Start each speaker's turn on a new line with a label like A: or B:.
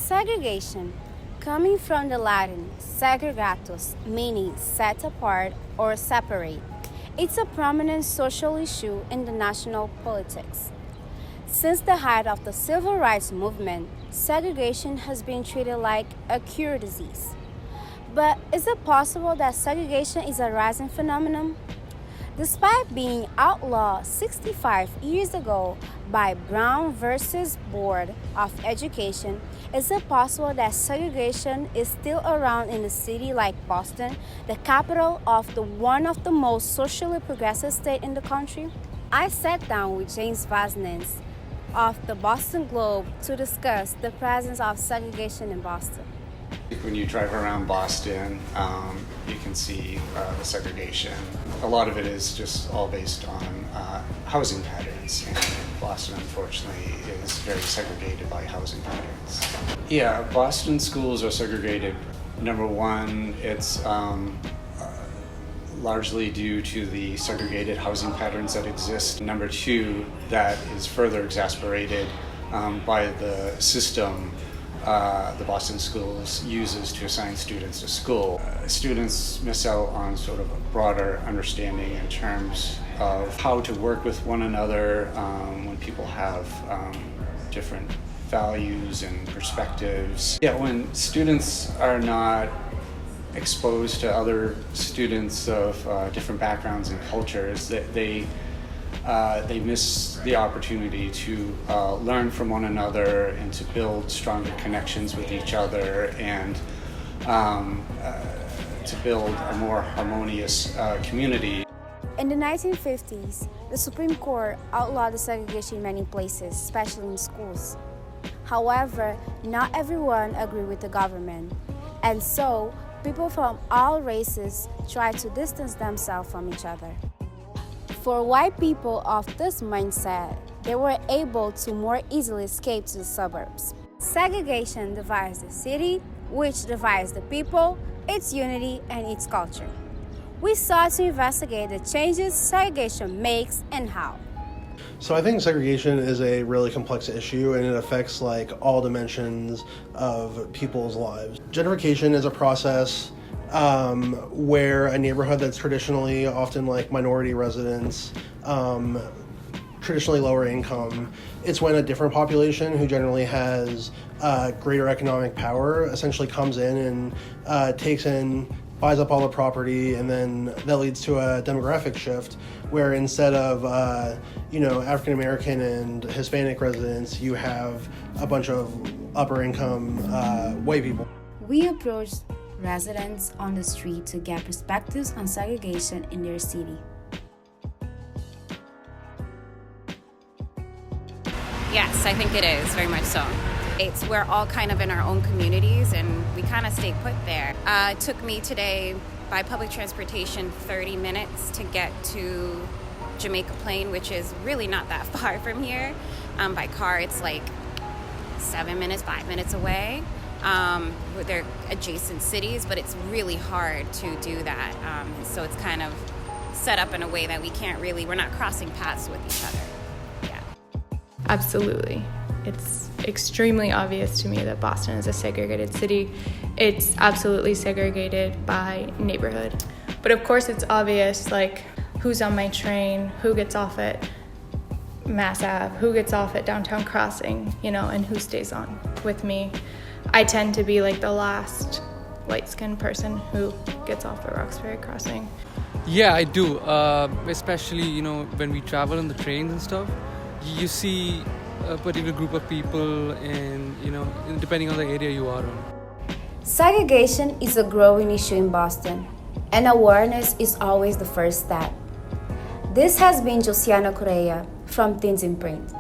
A: Segregation, coming from the Latin segregatus, meaning set apart or separate, it's a prominent social issue in the national politics. Since the height of the civil rights movement, segregation has been treated like a cure disease. But is it possible that segregation is a rising phenomenon? Despite being outlawed 65 years ago by Brown versus Board of Education, is it possible that segregation is still around in a city like Boston, the capital of one of the most socially progressive states in the country? I sat down with James Vasnez of the Boston Globe to discuss the presence of segregation in Boston.
B: When you drive around Boston, you can see the segregation. A lot of it is just all based on housing patterns, and Boston, unfortunately, is very segregated by housing patterns. Yeah, Boston schools are segregated. Number one, it's largely due to the segregated housing patterns that exist. Number two, that is further exacerbated by the system the Boston schools uses to assign students to school. Students miss out on sort of a broader understanding in terms of how to work with one another when people have different values and perspectives. Yeah, when students are not exposed to other students of different backgrounds and cultures, they miss the opportunity to learn from one another and to build stronger connections with each other and to build a more harmonious community.
A: In the 1950s, the Supreme Court outlawed the segregation in many places, especially in schools. However, not everyone agreed with the government, and so people from all races tried to distance themselves from each other. For white people of this mindset, they were able to more easily escape to the suburbs. Segregation divides the city, which divides the people, its unity, and its culture. We sought to investigate the changes segregation makes and how.
C: So I think segregation is a really complex issue, and it affects all dimensions of people's lives. Gentrification is a process where a neighborhood that's traditionally often minority residents, traditionally lower income, it's when a different population who generally has greater economic power essentially comes in and takes in, buys up all the property, and then that leads to a demographic shift where instead of African American and Hispanic residents, you have a bunch of upper income white people.
A: We approached residents on the street to get perspectives on segregation in their city.
D: Yes, I think it is, very much so. We're all kind of in our own communities and we kind of stay put there. It took me today by public transportation 30 minutes to get to Jamaica Plain, which is really not that far from here. By car, it's 7 minutes, 5 minutes away. They're adjacent cities, but it's really hard to do that. So it's kind of set up in a way that we're not crossing paths with each other. Yeah.
E: Absolutely. It's extremely obvious to me that Boston is a segregated city. It's absolutely segregated by neighborhood. But of course it's obvious, who's on my train, who gets off at Mass Ave, who gets off at Downtown Crossing, and who stays on with me. I tend to be the last light-skinned person who gets off at Roxbury Crossing.
F: Yeah, I do. Especially, when we travel on the trains and stuff, you see a particular group of people and, depending on the area you are on.
A: Segregation is a growing issue in Boston, and awareness is always the first step. This has been Joseana Correira from Teens in Print.